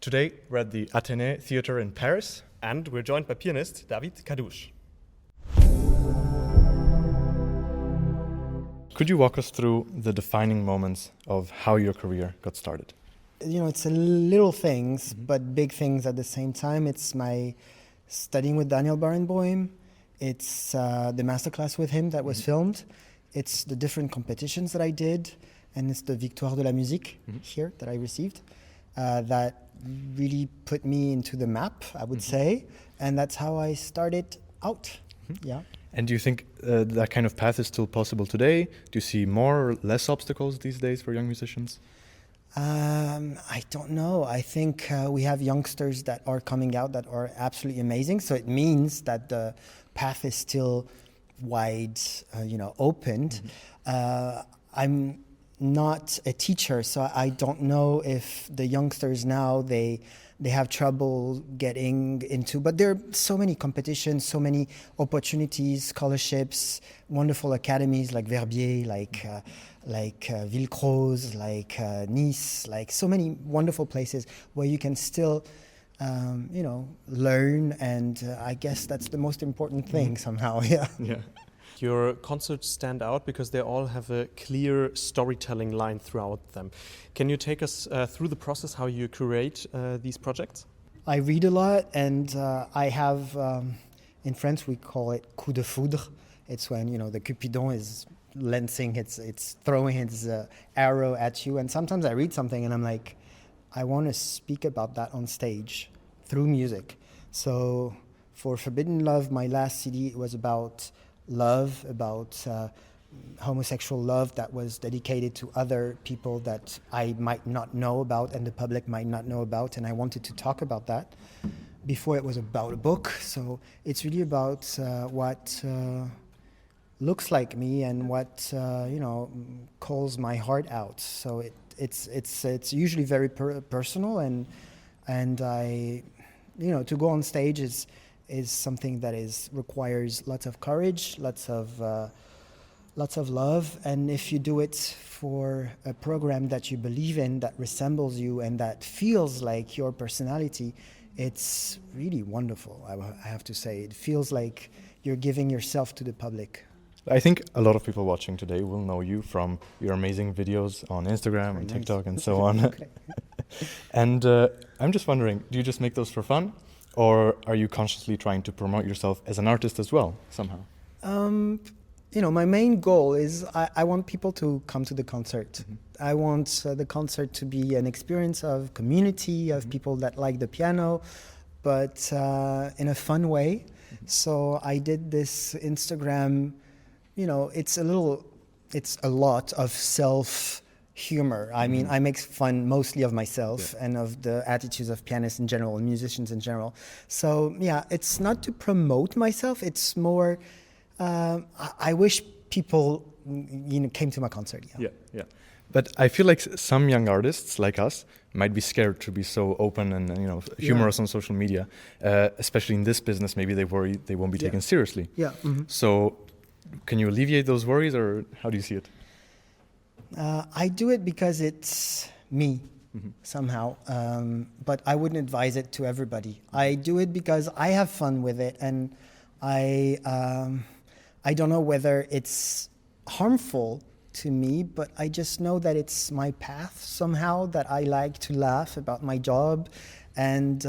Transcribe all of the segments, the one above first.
Today we're at the Athénée Theatre in Paris. And we're joined by pianist DAVID KADOUCH. Could you walk us through the defining moments of how your career got started? You know, it's little things, but big things at the same time. It's my studying with Daniel Barenboim. It's the masterclass with him that was filmed. It's the different competitions that I did. And it's the Victoire de la Musique here that I received. That really put me into the map, I would say. And that's how I started out. Yeah. And do you think that kind of path is still possible today? Do you see more or less obstacles these days for young musicians? I don't know. I think we have youngsters that are coming out that are absolutely amazing. So it means that the path is still wide, opened. I'm not a teacher, so I don't know if the youngsters now, they have trouble getting into, but there are so many competitions, so many opportunities, scholarships, wonderful academies like Verbier, like Villecroze, like Nice, like so many wonderful places where you can still, learn, and I guess that's the most important thing somehow, yeah. Your concerts stand out because they all have a clear storytelling line throughout them. Can you take us through the process, how you curate these projects? I read a lot, and I have, in French we call it coup de foudre. It's when, the Cupidon is lancing, it's throwing its arrow at you. And sometimes I read something and I'm like, I want to speak about that on stage through music. So for Forbidden Love, my last CD, it was about love, about homosexual love that was dedicated to other people that I might not know about and the public might not know about, and I wanted to talk about that. Before it was about a book, so it's really about what looks like me and what calls my heart out. So it's usually very personal, and I to go on stage is something that requires lots of courage, lots of love, and if you do it for a program that you believe in, that resembles you, and that feels like your personality, it's really wonderful. I have to say, it feels like you're giving yourself to the public. I think a lot of people watching today will know you from your amazing videos on Instagram and TikTok and so on. Okay. And I'm just wondering, do you just make those for fun? Or are you consciously trying to promote yourself as an artist as well, somehow? My main goal is I want people to come to the concert. I want the concert to be an experience of community, of people that like the piano, but in a fun way. So I did this Instagram, it's a lot of self-humor. I mean, I make fun mostly of myself and of the attitudes of pianists in general and musicians in general. So yeah, it's not to promote myself. It's more, I wish people, came to my concert. Yeah. But I feel like some young artists like us might be scared to be so open and humorous on social media, especially in this business. Maybe they worry they won't be taken seriously. Yeah. So can you alleviate those worries, or how do you see it? I do it because it's me somehow, but I wouldn't advise it to everybody. I do it because I have fun with it, and I don't know whether it's harmful to me, but I just know that it's my path somehow, that I like to laugh about my job, and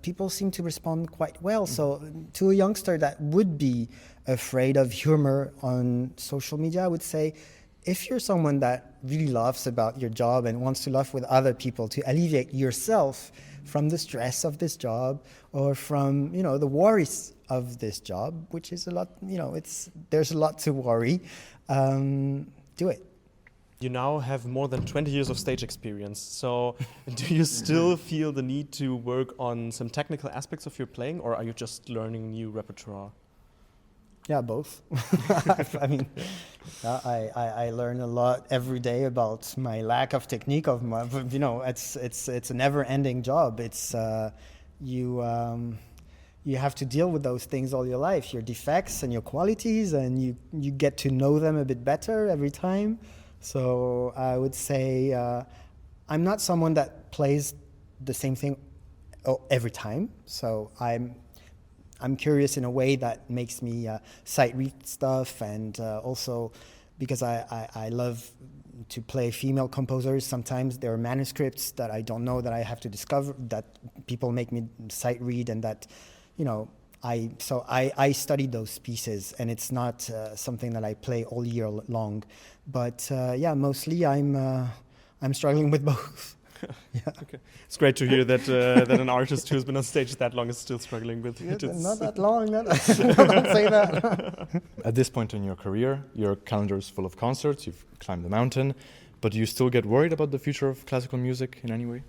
people seem to respond quite well. So to a youngster that would be afraid of humor on social media, I would say, if you're someone that really laughs about your job and wants to laugh with other people to alleviate yourself from the stress of this job, or from the worries of this job, which is a lot, there's a lot to worry, do it. You now have more than 20 years of stage experience, so do you still feel the need to work on some technical aspects of your playing, or are you just learning new repertoire? Yeah, both. I mean, I learn a lot every day about my lack of technique. It's a never-ending job. It's you have to deal with those things all your life, your defects and your qualities, and you get to know them a bit better every time. So I would say I'm not someone that plays the same thing every time. So I'm curious in a way that makes me sight read stuff, and also because I love to play female composers. Sometimes there are manuscripts that I don't know that I have to discover, that people make me sight read, and that, you know, I study those pieces, and it's not something that I play all year long. But yeah, mostly I'm struggling with both. Yeah. Okay. It's great to hear that that an artist who's been on stage that long is still struggling with it. Not that long. Don't say that. At this point in your career, your calendar is full of concerts, you've climbed the mountain, but do you still get worried about the future of classical music in any way?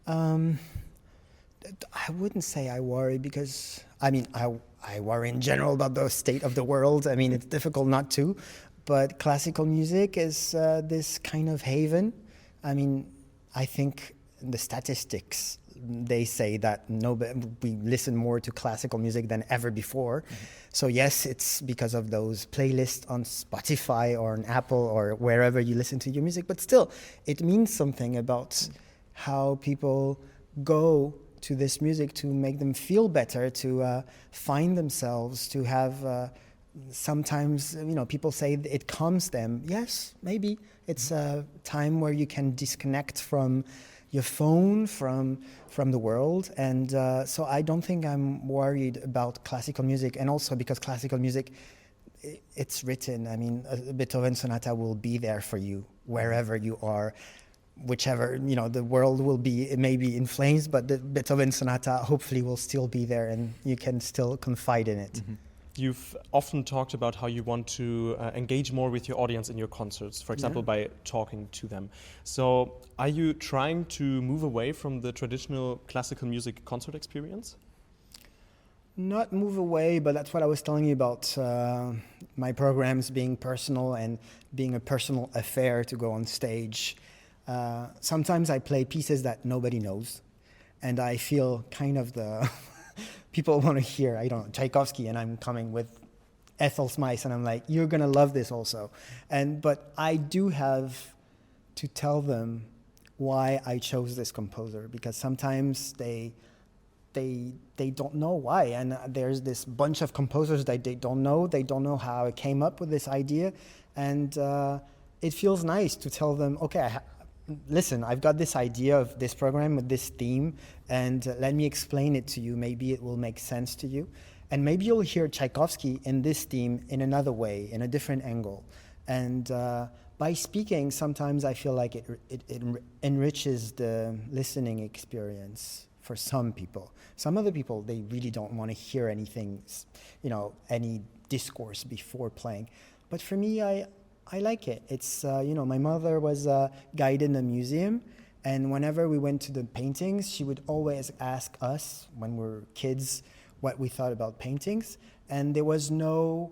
I wouldn't say I worry, because, I mean, I worry in general about the state of the world. I mean, it's difficult not to, but classical music is this kind of haven. I mean, I think the statistics, they say that we listen more to classical music than ever before. Mm-hmm. So yes, it's because of those playlists on Spotify or on Apple or wherever you listen to your music, but still, it means something about how people go to this music to make them feel better, to find themselves, to have sometimes, you know, people say it calms them. Yes, maybe it's a time where you can disconnect from your phone, from the world, and so I don't think I'm worried about classical music. And also because classical music, it's written. I mean, a Beethoven sonata will be there for you wherever you are. Whichever, you know, the world will be, it may be in flames, but the Beethoven sonata hopefully will still be there, and you can still confide in it. Mm-hmm. You've often talked about how you want to engage more with your audience in your concerts, for example, by talking to them. So are you trying to move away from the traditional classical music concert experience? Not move away, but that's what I was telling you about my programs being personal and being a personal affair to go on stage. Sometimes I play pieces that nobody knows, and I feel kind of the people want to hear, I don't know, Tchaikovsky, and I'm coming with Ethel Smythe, and I'm like, you're going to love this also. But I do have to tell them why I chose this composer, because sometimes they don't know why, and there's this bunch of composers that they don't know how I came up with this idea, and it feels nice to tell them, okay, listen, I've got this idea of this program with this theme, and let me explain it to you. Maybe it will make sense to you. And maybe you'll hear Tchaikovsky in this theme in another way, in a different angle. And by speaking, sometimes I feel like it enriches the listening experience for some people. Some other people, they really don't want to hear anything, you know, any discourse before playing. But for me, I like it. It's, you know, my mother was a guide in a museum, and whenever we went to the paintings, she would always ask us, when we were kids, what we thought about paintings, and there was no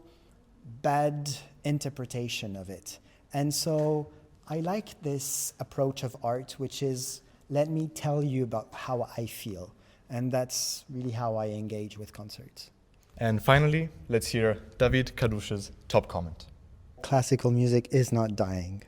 bad interpretation of it. And so I like this approach of art, which is, let me tell you about how I feel. And that's really how I engage with concerts. And finally, let's hear David Kadouch's top comment. Classical music is not dying.